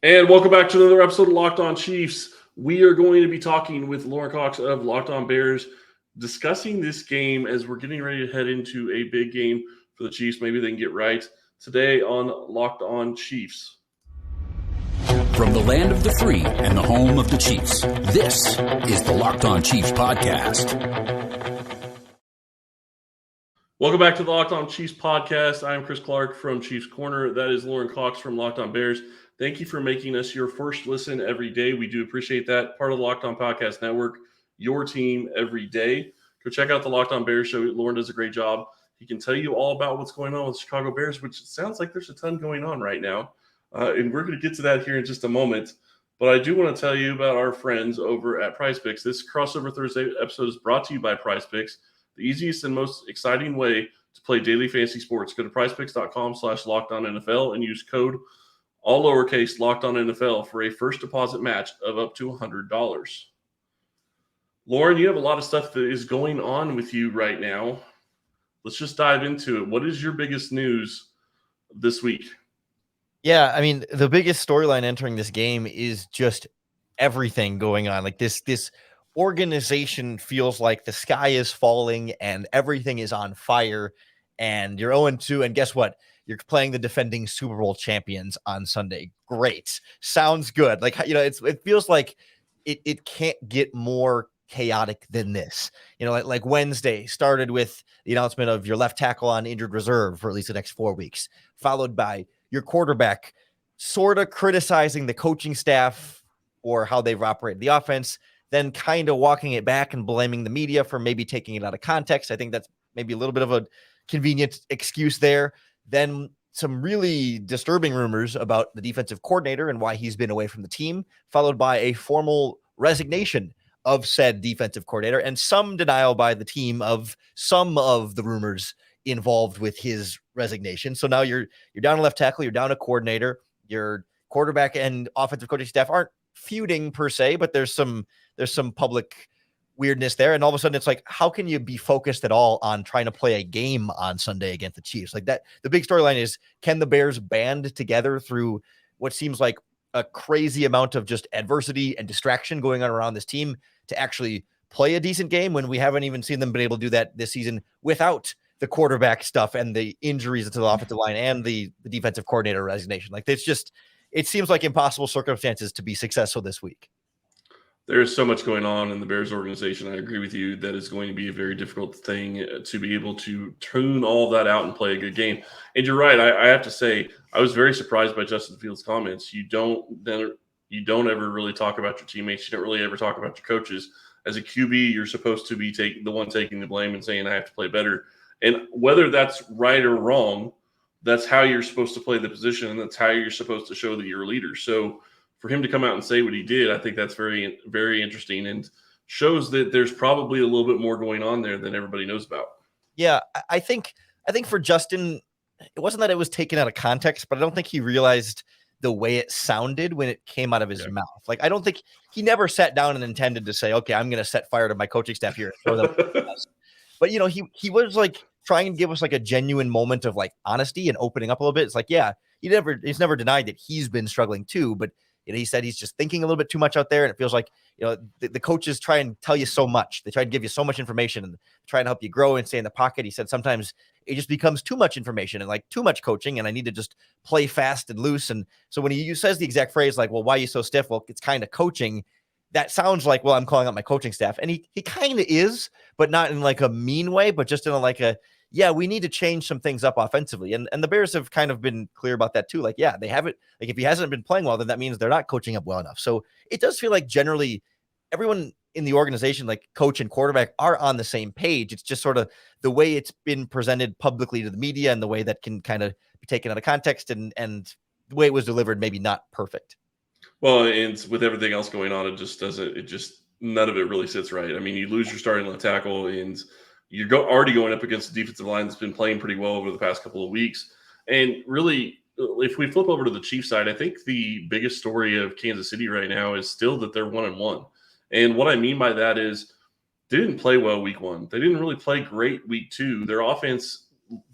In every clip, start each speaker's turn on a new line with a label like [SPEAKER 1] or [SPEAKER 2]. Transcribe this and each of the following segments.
[SPEAKER 1] And welcome back to another episode of Locked On Chiefs. We are going to be talking with Lauren Cox of Locked On Bears, discussing this game as we're getting ready to head into a big game for the Chiefs. Maybe they can get right today on Locked On Chiefs.
[SPEAKER 2] From the land of the free and the home of the Chiefs, this is the Locked On Chiefs podcast.
[SPEAKER 1] Welcome back to the Locked On Chiefs podcast. I am Chris Clark from Chiefs Corner. That is Lauren Cox from Locked On Bears. Thank you for making us your first listen every day. We do appreciate that. Part of the Locked On Podcast Network, your team every day. Go check out the Locked On Bears show. Lauren does a great job. He can tell you all about what's going on with the Chicago Bears, which sounds like there's a ton going on right now. And we're going to get to that here in just a moment. But I do want to tell you about our friends over at PrizePicks. This Crossover Thursday episode is brought to you by PrizePicks, the easiest and most exciting way to play daily fantasy sports. Go to prizepicks.com/LockedOnNFL and use code all lowercase Locked On NFL for a first deposit match of up to $100. Lauren, you have a lot of stuff that is going on with you right now. Let's just dive into it. What is your biggest news this week?
[SPEAKER 3] Yeah, I mean, the biggest storyline entering this game is just everything going on. Like this organization feels like the sky is falling and everything is on fire, and you're 0-2, and guess what? You're playing the defending Super Bowl champions on Sunday. Great. Sounds good. Like, it feels like it can't get more chaotic than this. Like Wednesday started with the announcement of your left tackle on injured reserve for at least the next 4 weeks, followed by your quarterback sort of criticizing the coaching staff or how they've operated the offense, then kind of walking it back and blaming the media for maybe taking it out of context. I think that's maybe a little bit of a convenient excuse there. Then some really disturbing rumors about the defensive coordinator and why he's been away from the team, followed by a formal resignation of said defensive coordinator and some denial by the team of some of the rumors involved with his resignation. So now you're down a left tackle, you're down a coordinator, your quarterback and offensive coaching staff aren't feuding per se, but there's some public weirdness there. And all of a sudden it's like, how can you be focused at all on trying to play a game on Sunday against the Chiefs? Like that, the big storyline is, can the Bears band together through what seems like a crazy amount of just adversity and distraction going on around this team to actually play a decent game when we haven't even seen them been able to do that this season without the quarterback stuff and the injuries to the offensive line and the defensive coordinator resignation. Like it's just, it seems like impossible circumstances to be successful this week.
[SPEAKER 1] There's so much going on in the Bears organization. I agree with you. That is going to be a very difficult thing to be able to tune all that out and play a good game. And you're right. I have to say, I was very surprised by Justin Fields' comments. You don't ever really talk about your teammates. You don't really ever talk about your coaches. As a QB, you're supposed to be the one taking the blame and saying, I have to play better. And whether that's right or wrong, that's how you're supposed to play the position, and that's how you're supposed to show that you're a leader. So for him to come out and say what he did, I think that's very, very interesting and shows that there's probably a little bit more going on there than everybody knows about.
[SPEAKER 3] Yeah, I think for Justin, it wasn't that it was taken out of context, but I don't think he realized the way it sounded when it came out of his mouth. Like, I don't think he never sat down and intended to say, okay, I'm going to set fire to my coaching staff here. But, he was like trying to give us like a genuine moment of like honesty and opening up a little bit. It's like, yeah, he's never denied that he's been struggling too, but he said he's just thinking a little bit too much out there. And it feels like, the coaches try and tell you so much. They try to give you so much information and try and help you grow and stay in the pocket. He said sometimes it just becomes too much information and like too much coaching. And I need to just play fast and loose. And so when he says the exact phrase, like, well, why are you so stiff? Well, it's kind of coaching. That sounds like, well, I'm calling out my coaching staff. And he kind of is, but not in like a mean way, but just in yeah, we need to change some things up offensively. And the Bears have kind of been clear about that too. Like, yeah, they haven't, like if he hasn't been playing well, then that means they're not coaching up well enough. So it does feel like generally everyone in the organization, like coach and quarterback, are on the same page. It's just sort of the way it's been presented publicly to the media and the way that can kind of be taken out of context and the way it was delivered, maybe not perfect.
[SPEAKER 1] Well, and with everything else going on, none of it really sits right. I mean, you lose your starting left tackle and you're already going up against a defensive line that's been playing pretty well over the past couple of weeks. And really, if we flip over to the Chiefs side, I think the biggest story of Kansas City right now is still that they're 1-1. And what I mean by that is they didn't play well week 1. They didn't really play great week 2. Their offense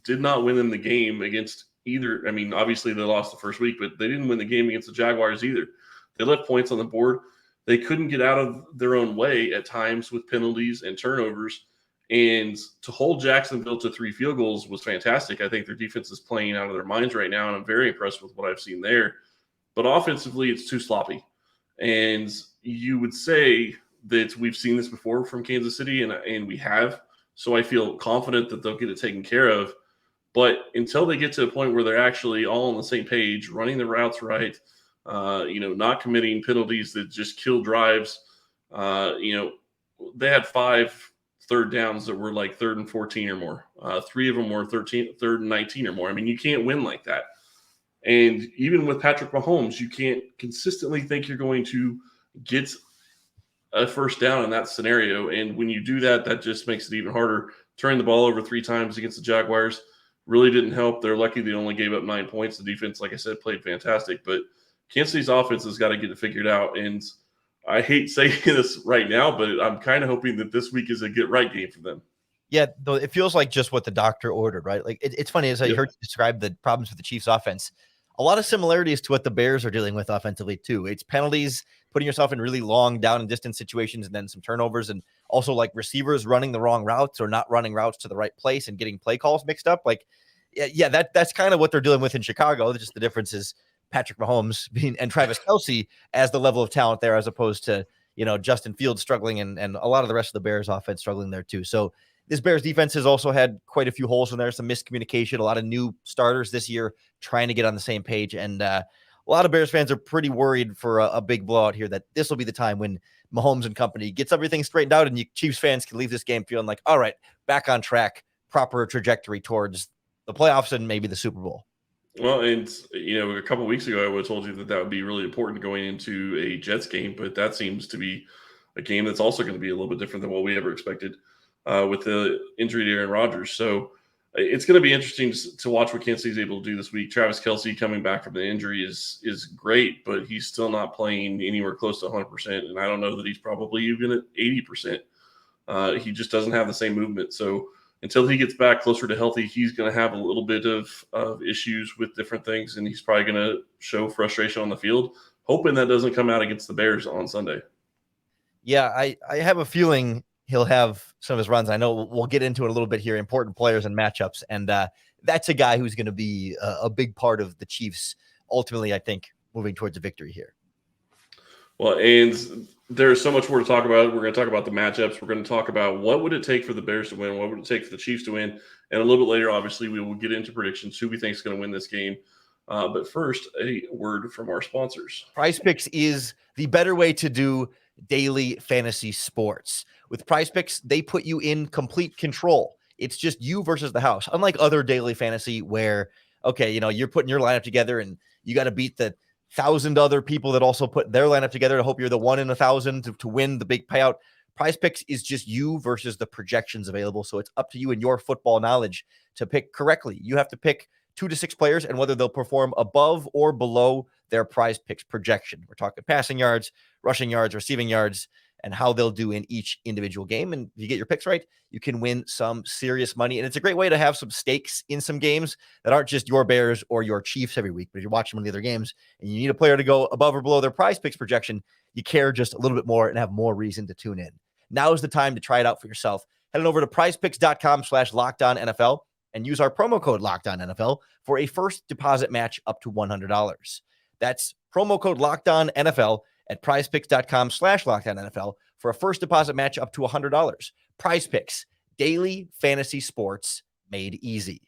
[SPEAKER 1] did not win them the game against either. I mean, obviously they lost the first week, but they didn't win the game against the Jaguars either. They left points on the board. They couldn't get out of their own way at times with penalties and turnovers. And to hold Jacksonville to 3 field goals was fantastic. I think their defense is playing out of their minds right now, and I'm very impressed with what I've seen there. But offensively, it's too sloppy. And you would say that we've seen this before from Kansas City, and we have. So I feel confident that they'll get it taken care of. But until they get to a point where they're actually all on the same page, running the routes right, not committing penalties that just kill drives, they had 5 third downs that were like 3rd and 14 or more. 3 of them were 3rd and 19 or more. I mean, you can't win like that. And even with Patrick Mahomes, you can't consistently think you're going to get a first down in that scenario. And when you do that, that just makes it even harder. Turning the ball over 3 times against the Jaguars really didn't help. They're lucky they only gave up 9 points. The defense, like I said, played fantastic. But Kansas City's offense has got to get it figured out. And I hate saying this right now, but I'm kind of hoping that this week is a get-right game for them.
[SPEAKER 3] Yeah, though it feels like just what the doctor ordered, right? Like it's funny as I heard you describe the problems with the Chiefs offense. A lot of similarities to what the Bears are dealing with offensively too. It's penalties, putting yourself in really long down and distance situations, and then some turnovers, and also like receivers running the wrong routes or not running routes to the right place and getting play calls mixed up. Like, that's kind of what they're dealing with in Chicago. Just the difference is Patrick Mahomes and Travis Kelce as the level of talent there, as opposed to Justin Fields struggling and a lot of the rest of the Bears offense struggling there too. So this Bears defense has also had quite a few holes in there, some miscommunication, a lot of new starters this year trying to get on the same page. And a lot of Bears fans are pretty worried for a big blowout here, that this will be the time when Mahomes and company gets everything straightened out and you Chiefs fans can leave this game feeling like, all right, back on track, proper trajectory towards the playoffs and maybe the Super Bowl.
[SPEAKER 1] Well, and, a couple of weeks ago, I would have told you that would be really important going into a Jets game, but that seems to be a game that's also going to be a little bit different than what we ever expected. With the injury to Aaron Rodgers. So it's going to be interesting to watch what Kansas City is able to do this week. Travis Kelce coming back from the injury is great, but he's still not playing anywhere close to 100%. And I don't know that he's probably even at 80%. He just doesn't have the same movement. So until he gets back closer to healthy, he's going to have a little bit of issues with different things, and he's probably going to show frustration on the field, hoping that doesn't come out against the Bears on Sunday.
[SPEAKER 3] Yeah, I have a feeling he'll have some of his runs. I know we'll get into it a little bit here, important players and matchups. And that's a guy who's going to be a big part of the Chiefs ultimately, I think, moving towards a victory here.
[SPEAKER 1] Well, and there's so much more to talk about. We're going to talk about the matchups. We're going to talk about what would it take for the Bears to win, what would it take for the Chiefs to win. And a little bit later, obviously, we will get into predictions, who we think is going to win this game. But first, a word from our sponsors.
[SPEAKER 3] PrizePicks is the better way to do daily fantasy sports. With PrizePicks, they put you in complete control. It's just you versus the house. Unlike other daily fantasy where, okay, you're putting your lineup together and you got to beat the 1,000 other people that also put their lineup together to hope you're the 1 in 1,000 to win the big payout. PrizePicks is just you versus the projections available. So it's up to you and your football knowledge to pick correctly. You have to pick 2 to 6 players and whether they'll perform above or below their PrizePicks projection. We're talking passing yards, rushing yards, receiving yards, and how they'll do in each individual game. And if you get your picks right, you can win some serious money. And it's a great way to have some stakes in some games that aren't just your Bears or your Chiefs every week. But if you're watching one of the other games and you need a player to go above or below their PrizePicks projection, you care just a little bit more and have more reason to tune in. Now is the time to try it out for yourself. Head on over to prizepicks.com/LockedOnNFL and use our promo code LockedOnNFL for a first deposit match up to $100. That's promo code LockedOnNFL at prizepicks.com/LockedOnNFL for a first deposit match up to $100. PrizePicks, daily fantasy sports made easy.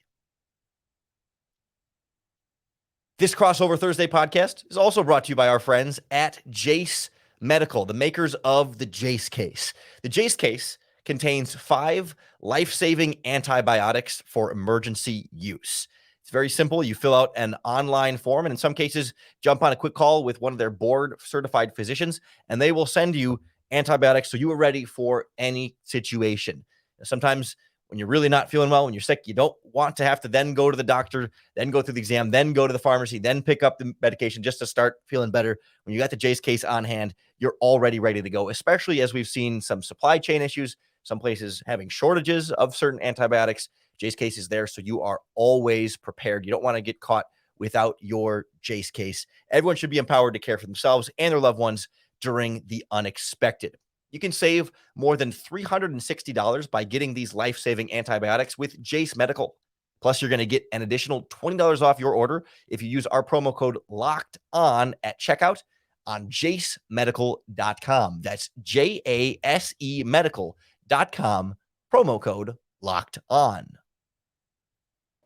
[SPEAKER 3] This Crossover Thursday podcast is also brought to you by our friends at Jase Medical, the makers of the Jase case. The Jase case contains 5 life-saving antibiotics for emergency use. It's very simple. You fill out an online form, and in some cases, jump on a quick call with one of their board-certified physicians, and they will send you antibiotics so you are ready for any situation. Sometimes when you're really not feeling well, when you're sick, you don't want to have to then go to the doctor, then go through the exam, then go to the pharmacy, then pick up the medication just to start feeling better. When you got the Jase case on hand, you're already ready to go, especially as we've seen some supply chain issues, some places having shortages of certain antibiotics. Jase case is there, so you are always prepared. You don't want to get caught without your Jase case. Everyone should be empowered to care for themselves and their loved ones during the unexpected. You can save more than $360 by getting these life-saving antibiotics with Jase Medical. Plus, you're going to get an additional $20 off your order if you use our promo code LOCKEDON at checkout on jasemedical.com. That's JASE medical.com, promo code LOCKEDON.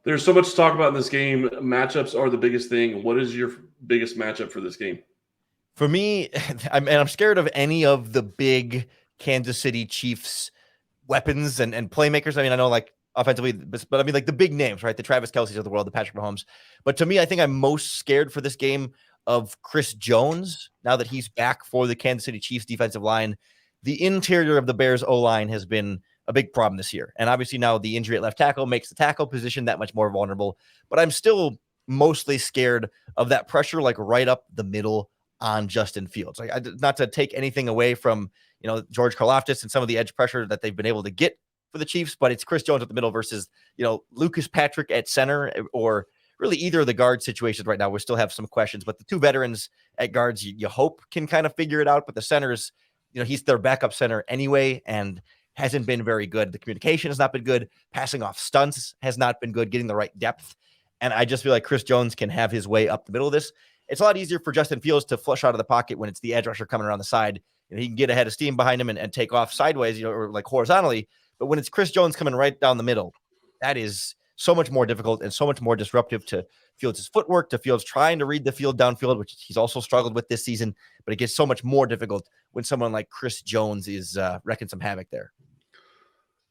[SPEAKER 1] There's so much to talk about in this game. Matchups are the biggest thing. What is your biggest matchup for this game?
[SPEAKER 3] For me, I'm scared of any of the big Kansas City Chiefs weapons and playmakers. I mean, I know like offensively, but I mean like the big names, right? The Travis Kelce's of the world, the Patrick Mahomes. But to me, I think I'm most scared for this game of Chris Jones now that he's back for the Kansas City Chiefs defensive line. The interior of the Bears O-line has been a big problem this year. And obviously now the injury at left tackle makes the tackle position that much more vulnerable. But I'm still mostly scared of that pressure, like right up the middle on Justin Fields. Like, not to take anything away from, George Karlaftis and some of the edge pressure that they've been able to get for the Chiefs, but it's Chris Jones at the middle versus, Lucas Patrick at center, or really either of the guard situations right now. We still have some questions, but the two veterans at guards, you hope can kind of figure it out. But the centers, he's their backup center anyway, and hasn't been very good. The communication has not been good. Passing off stunts has not been good. Getting the right depth. And I just feel like Chris Jones can have his way up the middle of this. It's a lot easier for Justin Fields to flush out of the pocket when it's the edge rusher coming around the side. He can get ahead of steam behind him and take off sideways, or like horizontally. But when it's Chris Jones coming right down the middle, that is so much more difficult and so much more disruptive to Fields' footwork, to Fields trying to read the field downfield, which he's also struggled with this season. But it gets so much more difficult when someone like Chris Jones is wrecking some havoc there.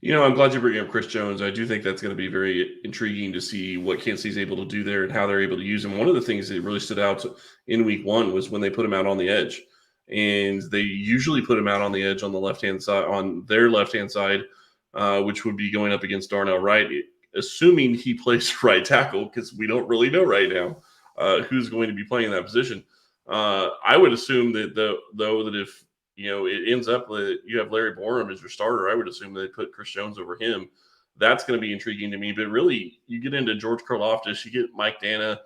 [SPEAKER 1] I'm glad you bring up Chris Jones. I do think that's going to be very intriguing to see what Kansas City's able to do there and how they're able to use him. One of the things that really stood out in week one was when they put him out on the edge. And they usually put him out on the edge on the left-hand side, on their left-hand side, which would be going up against Darnell Wright, assuming he plays right tackle, because we don't really know right now who's going to be playing that position. I would assume that, though, that if it ends up that you have Larry Borum as your starter, I would assume they put Chris Jones over him. That's going to be intriguing to me. But really, you get into George Karlaftis, you get Mike Dana,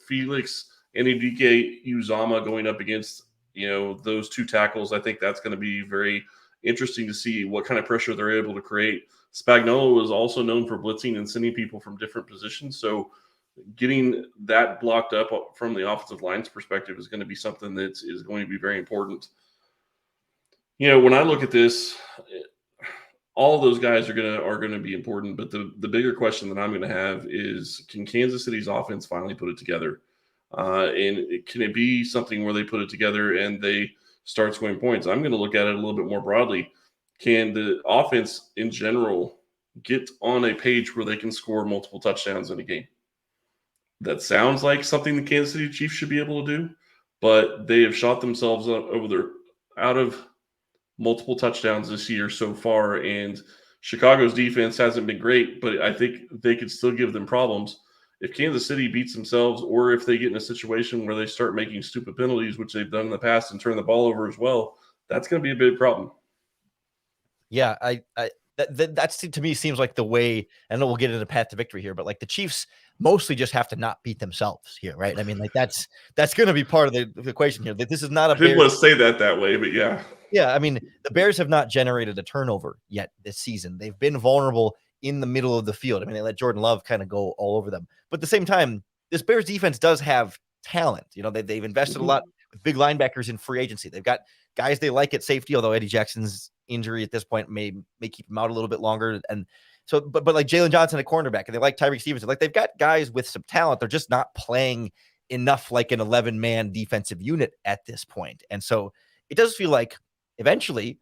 [SPEAKER 1] Felix Anudike Uzama going up against, those two tackles. I think that's going to be very interesting to see what kind of pressure they're able to create. Spagnuolo is also known for blitzing and sending people from different positions. So getting that blocked up from the offensive line's perspective is going to be something that is going to be very important. When I look at this, all of those guys are going to be important. But the bigger question that I'm going to have is, can Kansas City's offense finally put it together? And can it be something where they put it together and they start scoring points? I'm going to look at it a little bit more broadly. Can the offense in general get on a page where they can score multiple touchdowns in a game? That sounds like something the Kansas City Chiefs should be able to do, but they have shot themselves out of multiple touchdowns this year so far, and Chicago's defense hasn't been great, but I think they could still give them problems. If Kansas City beats themselves, or if they get in a situation where they start making stupid penalties, which they've done in the past, and turn the ball over as well, that's going to be a big problem.
[SPEAKER 3] Yeah, that's to me seems like the way. I know we'll get into the path to victory here, but like the Chiefs mostly just have to not beat themselves here, right? I mean, like that's going to be part of the equation here. That this is not a.
[SPEAKER 1] I didn't want to say that way, but yeah.
[SPEAKER 3] Yeah, I mean, the Bears have not generated a turnover yet this season. They've been vulnerable in the middle of the field. I mean, they let Jordan Love kind of go all over them. But at the same time, this Bears defense does have talent. They've invested a lot with big linebackers in free agency. They've got guys they like at safety, although Eddie Jackson's injury at this point may keep him out a little bit longer. And so, but like Jalen Johnson at cornerback, and they like Tyreek Stevenson. Like, they've got guys with some talent. They're just not playing enough like an 11-man defensive unit at this point. And so it does feel like eventually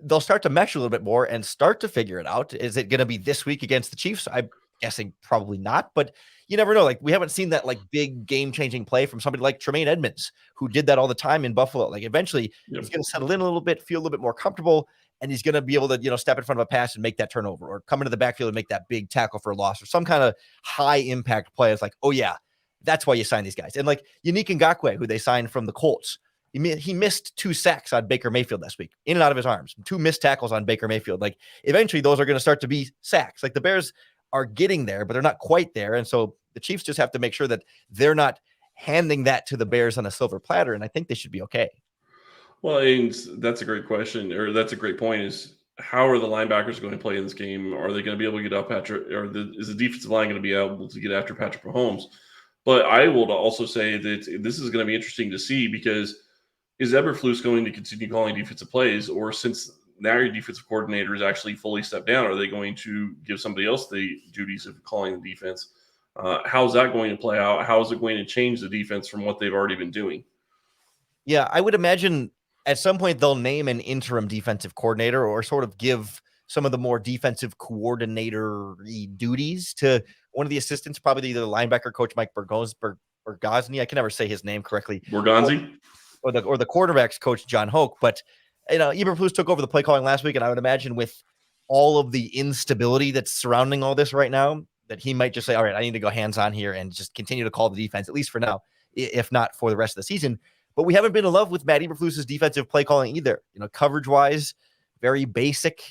[SPEAKER 3] they'll start to mesh a little bit more and start to figure it out. Is it going to be this week against the Chiefs? I'm guessing probably not, but you never know. Like, we haven't seen that like big game-changing play from somebody like Tremaine Edmonds, who did that all the time in Buffalo. Like, eventually he's going to settle in a little bit, feel a little bit more comfortable, and he's going to be able to, step in front of a pass and make that turnover, or come into the backfield and make that big tackle for a loss, or some kind of high impact play. It's like, oh yeah, that's why you sign these guys. And like Yannick Ngakoue, who they signed from the Colts, He missed 2 sacks on Baker Mayfield last week, in and out of his arms, 2 missed tackles on Baker Mayfield. Like, eventually those are going to start to be sacks. Like, the Bears are getting there, but they're not quite there. And so the Chiefs just have to make sure that they're not handing that to the Bears on a silver platter. And I think they should be okay.
[SPEAKER 1] Well, and that's a great question, or that's a great point, is how are the linebackers going to play in this game? Are they going to be able to get up Patrick, or is the defensive line going to be able to get after Patrick Mahomes? But I will also say that this is going to be interesting to see, because is Eberflus going to continue calling defensive plays, or since now your defensive coordinator is actually fully stepped down, are they going to give somebody else the duties of calling the defense? How's that going to play out? How is it going to change the defense from what they've already been doing?
[SPEAKER 3] Yeah, I would imagine at some point they'll name an interim defensive coordinator, or sort of give some of the more defensive coordinator-y duties to one of the assistants, probably either the linebacker coach Mike Bergosny. I can never say his name correctly.
[SPEAKER 1] Borgonzi?
[SPEAKER 3] Or the quarterbacks coach John Hoke. But Eberflus took over the play calling last week, and I would imagine with all of the instability that's surrounding all this right now, that he might just say, all right, I need to go hands-on here and just continue to call the defense, at least for now, if not for the rest of the season. But we haven't been in love with Matt Eberflus's defensive play calling either. Coverage-wise, very basic.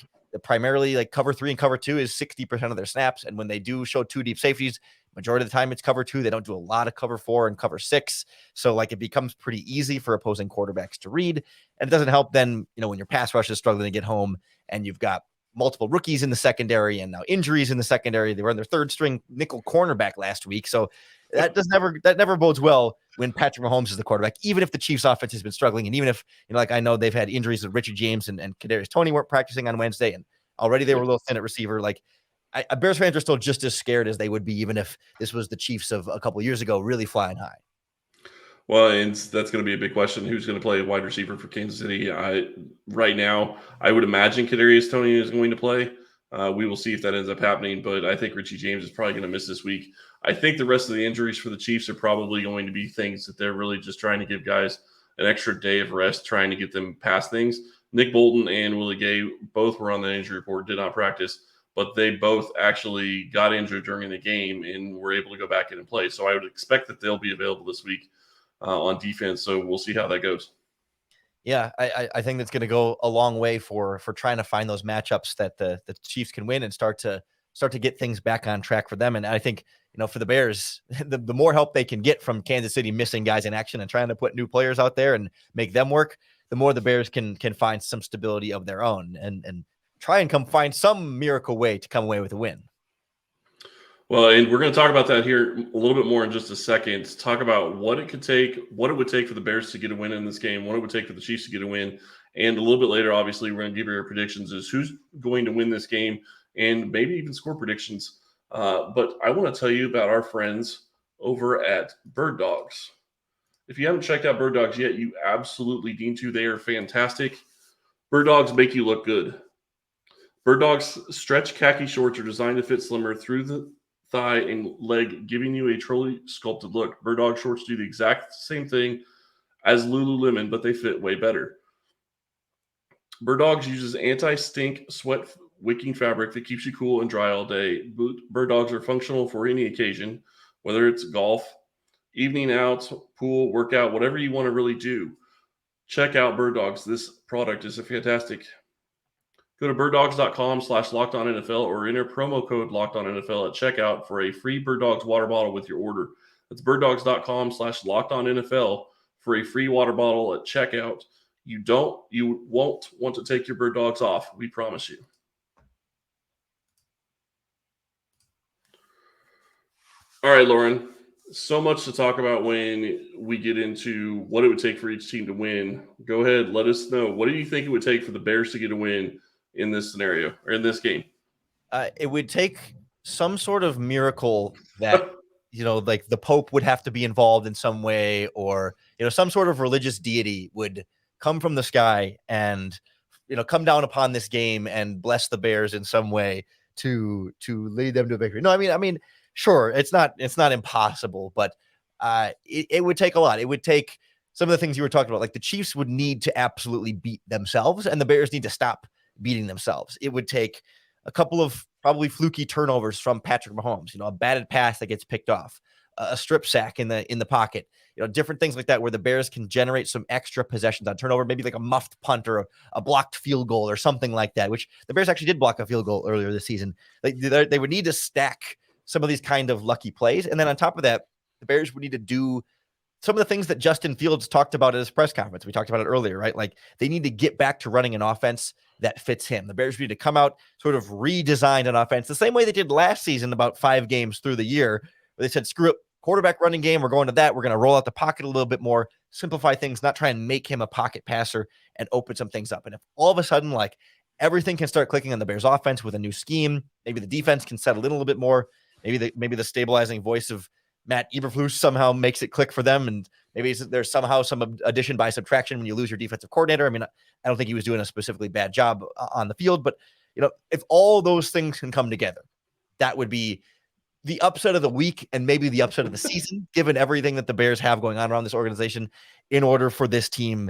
[SPEAKER 3] Primarily, like, cover 3 and cover 2 is 60% of their snaps. And when they do show 2 deep safeties, majority of the time it's cover 2. They don't do a lot of cover 4 and cover 6. So, like, it becomes pretty easy for opposing quarterbacks to read. And it doesn't help then, when your pass rush is struggling to get home and you've got multiple rookies in the secondary and now injuries in the secondary. They were on their 3rd string nickel cornerback last week. So that never bodes well when Patrick Mahomes is the quarterback, even if the Chiefs offense has been struggling. And even if, like, I know they've had injuries with Richard James and Kadarius Toney weren't practicing on Wednesday, and already they were a little thin at receiver. Like, Bears fans are still just as scared as they would be even if this was the Chiefs of a couple of years ago, really flying high.
[SPEAKER 1] Well, and that's going to be a big question. Who's going to play wide receiver for Kansas City? Right now, I would imagine Kadarius Toney is going to play. We will see if that ends up happening, but I think Richie James is probably going to miss this week. I think the rest of the injuries for the Chiefs are probably going to be things that they're really just trying to give guys an extra day of rest, trying to get them past things. Nick Bolton and Willie Gay both were on the injury report, did not practice, but they both actually got injured during the game and were able to go back in and play. So I would expect that they'll be available this week on defense. So we'll see how that goes.
[SPEAKER 3] Yeah, I think that's going to go a long way for trying to find those matchups that the Chiefs can win and start to get things back on track for them. And I think, for the Bears, the more help they can get from Kansas City missing guys in action and trying to put new players out there and make them work, the more the Bears can find some stability of their own and try and come find some miracle way to come away with a win.
[SPEAKER 1] Well, and we're going to talk about that here a little bit more in just a second. Talk about what it would take for the Bears to get a win in this game, what it would take for the Chiefs to get a win. And a little bit later, obviously, we're going to give you our predictions as who's going to win this game and maybe even score predictions. But I want to tell you about our friends over at Bird Dogs. If you haven't checked out Bird Dogs yet, you absolutely need to. They are fantastic. Bird Dogs make you look good. Bird Dogs stretch khaki shorts are designed to fit slimmer through the thigh and leg, giving you a truly sculpted look. Bird Dog shorts do the exact same thing as Lululemon, but they fit way better. Bird Dogs uses anti-stink, sweat wicking fabric that keeps you cool and dry all day. Bird Dogs are functional for any occasion, whether it's golf, evening out, pool, workout, whatever you want to really do. Check out Bird Dogs. This product is fantastic. Go to birddogs.com/LockedOnNFL or enter promo code LockedOnNFL at checkout for a free Bird Dogs water bottle with your order. That's birddogs.com/LockedOnNFL for a free water bottle at checkout. You won't want to take your Bird Dogs off. We promise you. All right, Lauren. So much to talk about when we get into what it would take for each team to win. Go ahead, let us know. What do you think it would take for the Bears to get a win in this scenario or in this game?
[SPEAKER 3] It would take some sort of miracle that, like the Pope would have to be involved in some way, or, some sort of religious deity would come from the sky and, come down upon this game and bless the Bears in some way to lead them to a victory. No, I mean, sure, it's not impossible, but it would take a lot. It would take some of the things you were talking about. Like, the Chiefs would need to absolutely beat themselves, and the Bears need to stop beating themselves. It would take a couple of probably fluky turnovers from Patrick Mahomes, a batted pass that gets picked off, a strip sack in the pocket, different things like that, where the Bears can generate some extra possessions on turnover, maybe like a muffed punt or a blocked field goal or something like that, which the Bears actually did block a field goal earlier this season. They would need to stack some of these kind of lucky plays. And then on top of that, the Bears would need to do some of the things that Justin Fields talked about at his press conference. We talked about it earlier, right? Like they need to get back to running an offense that fits him. The Bears need to come out, sort of redesign an offense the same way they did last season, about 5 games through the year, where they said, screw it, quarterback running game, we're going to that. We're going to roll out the pocket a little bit more, simplify things, not try and make him a pocket passer and open some things up. And if all of a sudden, like everything can start clicking on the Bears offense with a new scheme, maybe the defense can settle in a little bit more. Maybe the stabilizing voice of Matt Eberflus somehow makes it click for them, and maybe there's somehow some addition by subtraction when you lose your defensive coordinator. I mean, I don't think he was doing a specifically bad job on the field, but if all those things can come together, that would be the upset of the week and maybe the upset of the season, given everything that the Bears have going on around this organization, in order for this team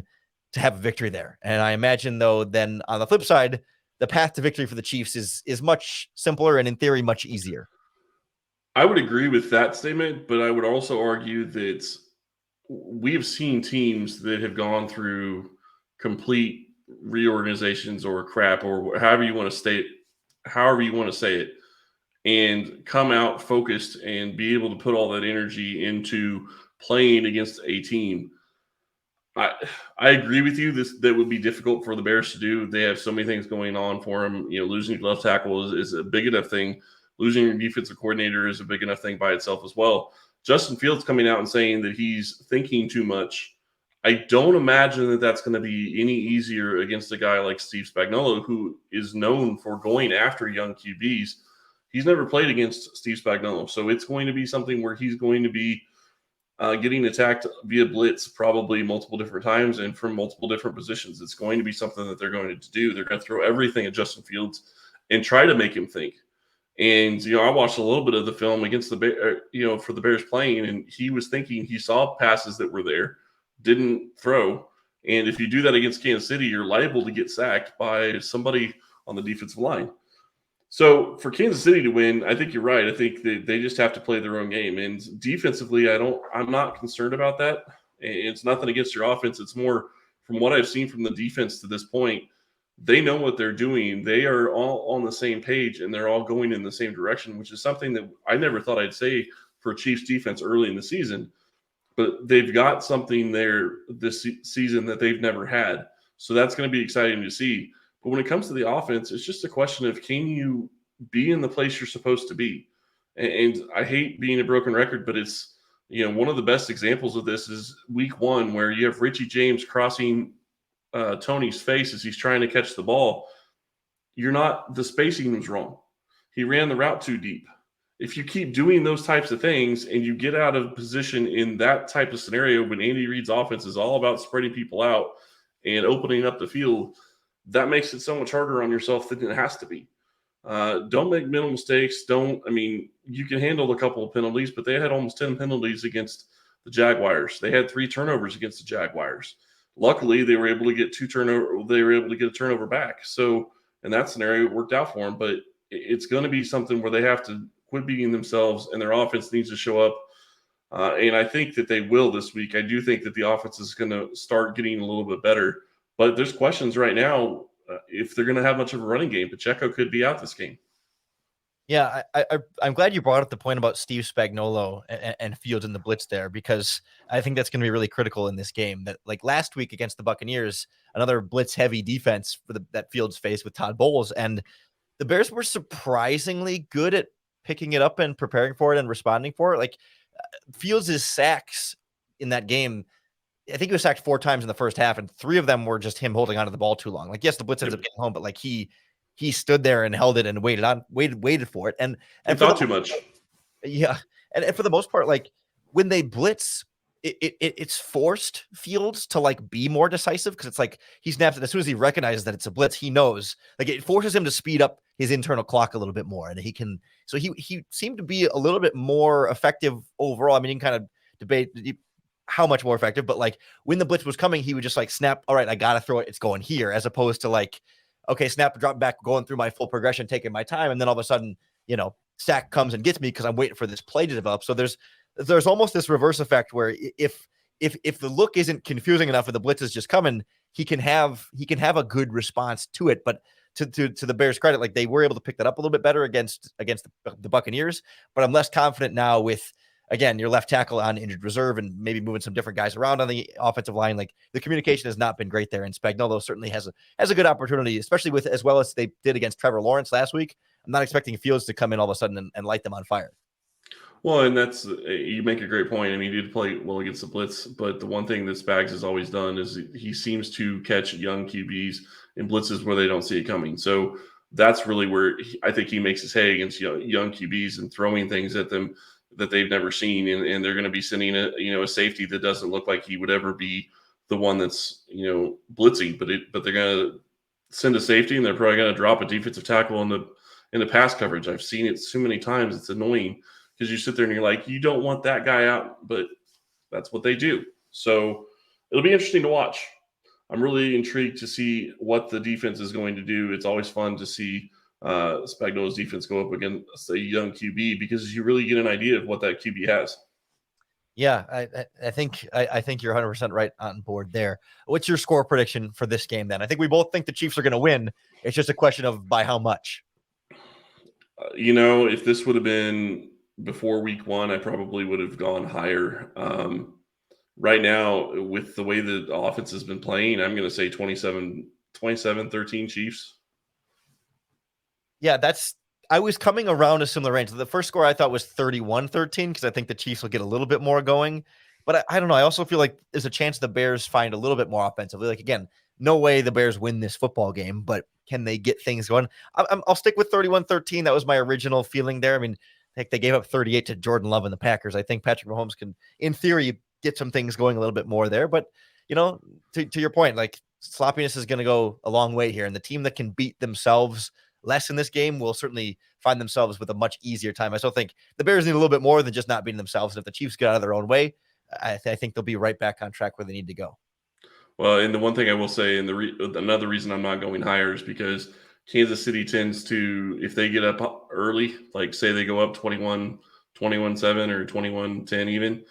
[SPEAKER 3] to have a victory there. And I imagine, though, then on the flip side, the path to victory for the Chiefs is much simpler and in theory much easier.
[SPEAKER 1] I would agree with that statement, but I would also argue that we have seen teams that have gone through complete reorganizations or crap, or however you want to say it, and come out focused and be able to put all that energy into playing against a team. I agree with you. That would be difficult for the Bears to do. They have so many things going on for them. Losing your left tackle is a big enough thing. Losing your defensive coordinator is a big enough thing by itself as well. Justin Fields coming out and saying that he's thinking too much. I don't imagine that that's going to be any easier against a guy like Steve Spagnuolo, who is known for going after young QBs. He's never played against Steve Spagnuolo, so it's going to be something where he's going to be getting attacked via blitz probably multiple different times and from multiple different positions. It's going to be something that they're going to do. They're going to throw everything at Justin Fields and try to make him think. And, I watched a little bit of the film against for the Bears playing, and he was thinking he saw passes that were there, didn't throw. And if you do that against Kansas City, you're liable to get sacked by somebody on the defensive line. So for Kansas City to win, I think you're right. I think that they just have to play their own game. And defensively, I'm not concerned about that. It's nothing against your offense. It's more from what I've seen from the defense to this point. They know what they're doing. They are all on the same page, and they're all going in the same direction, which is something that I never thought I'd say for Chiefs defense early in the season. But they've got something there this season that they've never had. So that's going to be exciting to see. But when it comes to the offense, it's just a question of, can you be in the place you're supposed to be? And I hate being a broken record, but it's, one of the best examples of this is week 1, where you have Richie James crossing Tony's face as he's trying to catch the ball. The spacing was wrong. He ran the route too deep. If you keep doing those types of things and you get out of position in that type of scenario, when Andy Reid's offense is all about spreading people out and opening up the field, that makes it so much harder on yourself than it has to be. Don't make mental mistakes. You can handle a couple of penalties, but they had almost 10 penalties against the Jaguars. They had 3 turnovers against the Jaguars. Luckily, they were able to get 2 turnover. They were able to get a turnover back. So in that scenario, it worked out for them. But it's going to be something where they have to quit beating themselves, and their offense needs to show up. And I think that they will this week. I do think that the offense is going to start getting a little bit better. But there's questions right now if they're going to have much of a running game. Pacheco could be out this game.
[SPEAKER 3] Yeah, I'm glad you brought up the point about Steve Spagnuolo and Fields in the blitz there, because I think that's going to be really critical in this game. That, like last week against the Buccaneers, another blitz-heavy defense that Fields faced with Todd Bowles, and the Bears were surprisingly good at picking it up and preparing for it and responding for it. Like Fields' sacks in that game, I think he was sacked 4 times in the first half, and 3 of them were just him holding onto the ball too long. Like, yes, the blitz ends up getting home, but like he stood there and held it and waited for it. And
[SPEAKER 1] thought too much.
[SPEAKER 3] Yeah. And for the most part, like when they blitz, it's forced Fields to like be more decisive, because it's like he snaps it as soon as he recognizes that it's a blitz. He knows, like, it forces him to speed up his internal clock a little bit more, and he seemed to be a little bit more effective overall. I mean, you can kind of debate how much more effective, but like when the blitz was coming, he would just like snap, all right, I gotta throw it, it's going here, as opposed to like, okay, snap, drop back, going through my full progression, taking my time, and then all of a sudden, sack comes and gets me because I'm waiting for this play to develop. So there's there's almost this reverse effect where if the look isn't confusing enough and the blitz is just coming, he can have a good response to it. But to the Bears' credit, like they were able to pick that up a little bit better against the Buccaneers. But I'm less confident now with, again, your left tackle on injured reserve and maybe moving some different guys around on the offensive line. Like the communication has not been great there. And Spagnuolo certainly has a good opportunity, especially with as well as they did against Trevor Lawrence last week. I'm not expecting Fields to come in all of a sudden and light them on fire.
[SPEAKER 1] Well, and that's you make a great point. I mean, he did play well against the blitz, but the one thing that Spags has always done is he seems to catch young QBs in blitzes where they don't see it coming. So that's really where I think he makes his hay against young QBs and throwing things at them that they've never seen, and they're going to be sending a safety that doesn't look like he would ever be the one that's blitzing, but they're going to send a safety and they're probably going to drop a defensive tackle in the pass coverage. I've seen it so many times; it's annoying. Because you sit there and you're like, you don't want that guy out, but that's what they do. So it'll be interesting to watch. I'm really intrigued to see what the defense is going to do. It's always fun to see Spagnuolo's defense go up against a young QB because you really get an idea of what that QB has.
[SPEAKER 3] Yeah, I think you're 100% right on board there. What's your score prediction for this game then? I think we both think the Chiefs are going to win. It's just a question of by how much.
[SPEAKER 1] If this would have been before week 1, I probably would have gone higher. Right now, with the way the offense has been playing, I'm going to say 27-13 Chiefs.
[SPEAKER 3] Yeah, I was coming around a similar range. The first score I thought was 31-13 because I think the Chiefs will get a little bit more going. But I don't know. I also feel like there's a chance the Bears find a little bit more offensively. Like, again, no way the Bears win this football game, but can they get things going? I'll stick with 31-13. That was my original feeling there. I mean, heck, they gave up 38 to Jordan Love and the Packers. I think Patrick Mahomes can, in theory, get some things going a little bit more there. But, to your point, like sloppiness is going to go a long way here. And the team that can beat themselves less in this game will certainly find themselves with a much easier time. I still think the Bears need a little bit more than just not beating themselves. And if the Chiefs get out of their own way, I think they'll be right back on track where they need to go.
[SPEAKER 1] Well, and the one thing I will say, and another reason I'm not going higher is because Kansas City tends to, if they get up early, like say they go up 21-7 or 21-10 even,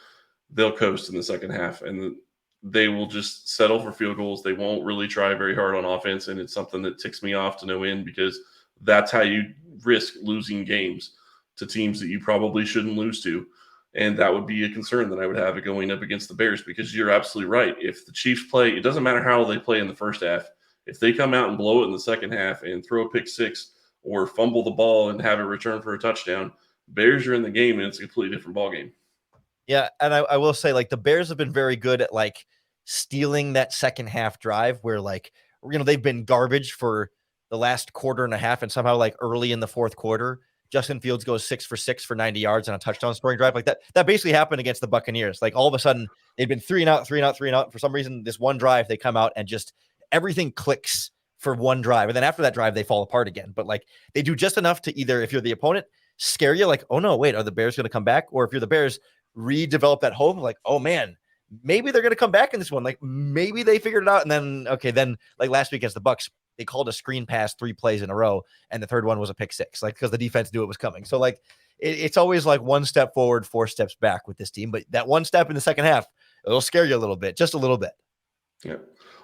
[SPEAKER 1] they'll coast in the second half and they will just settle for field goals. They won't really try very hard on offense, and it's something that ticks me off to no end because that's how you risk losing games to teams that you probably shouldn't lose to. And that would be a concern that I would have going up against the Bears because you're absolutely right. If the Chiefs play, it doesn't matter how they play in the first half. If they come out and blow it in the second half and throw a pick six or fumble the ball and have it returned for a touchdown, Bears are in the game and it's a completely different ball game.
[SPEAKER 3] Yeah, and I will say, like, the Bears have been very good at, like, stealing that second half drive where, like, they've been garbage for the last quarter and a half, and somehow, like, early in the fourth quarter, Justin Fields goes 6 for 6 for 90 yards on a touchdown scoring drive. Like, that basically happened against the Buccaneers. Like, all of a sudden, they've been 3 and out. For some reason, this one drive, they come out and just everything clicks for one drive. And then after that drive, they fall apart again. But, like, they do just enough to either, if you're the opponent, scare you, like, oh, no, wait, are the Bears going to come back? Or if you're the Bears, redevelop that hope, like, oh man, maybe they're going to come back in this one. Like maybe they figured it out. And then like last week against the Bucs, they called a screen pass 3 plays in a row. And the third one was a pick six, like, because the defense knew it was coming. So like, it's always like 1 step forward, 4 steps back with this team. But that 1 step in the second half, it'll scare you a little bit, just a little bit.
[SPEAKER 1] Yeah.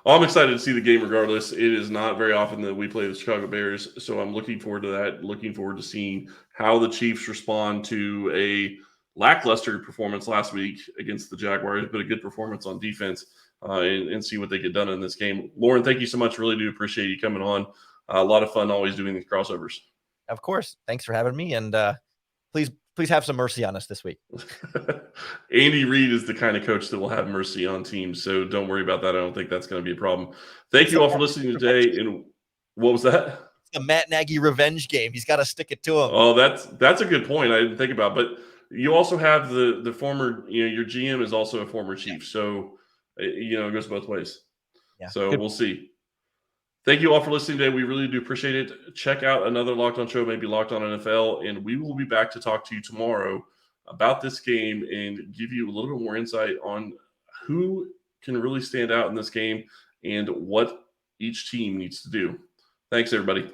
[SPEAKER 1] Well, I'm excited to see the game regardless. It is not very often that we play the Chicago Bears. So I'm looking forward to that. Looking forward to seeing how the Chiefs respond to a lackluster performance last week against the Jaguars, but a good performance on defense and see what they get done in this game. Lauren, thank you so much. Really do appreciate you coming on. A lot of fun always doing these crossovers.
[SPEAKER 3] Of course. Thanks for having me. And please have some mercy on us this week.
[SPEAKER 1] Andy Reid is the kind of coach that will have mercy on teams. So don't worry about that. I don't think that's going to be a problem. Thank you all for listening today. And what was that?
[SPEAKER 3] It's the Matt Nagy revenge game. He's got to stick it to him.
[SPEAKER 1] Oh, that's a good point. I didn't think about it. But you also have the former, your GM is also a former Chief. So, it goes both ways. Yeah. So we'll see. Thank you all for listening today. We really do appreciate it. Check out another Locked On show, maybe Locked On NFL, and we will be back to talk to you tomorrow about this game and give you a little bit more insight on who can really stand out in this game and what each team needs to do. Thanks, everybody.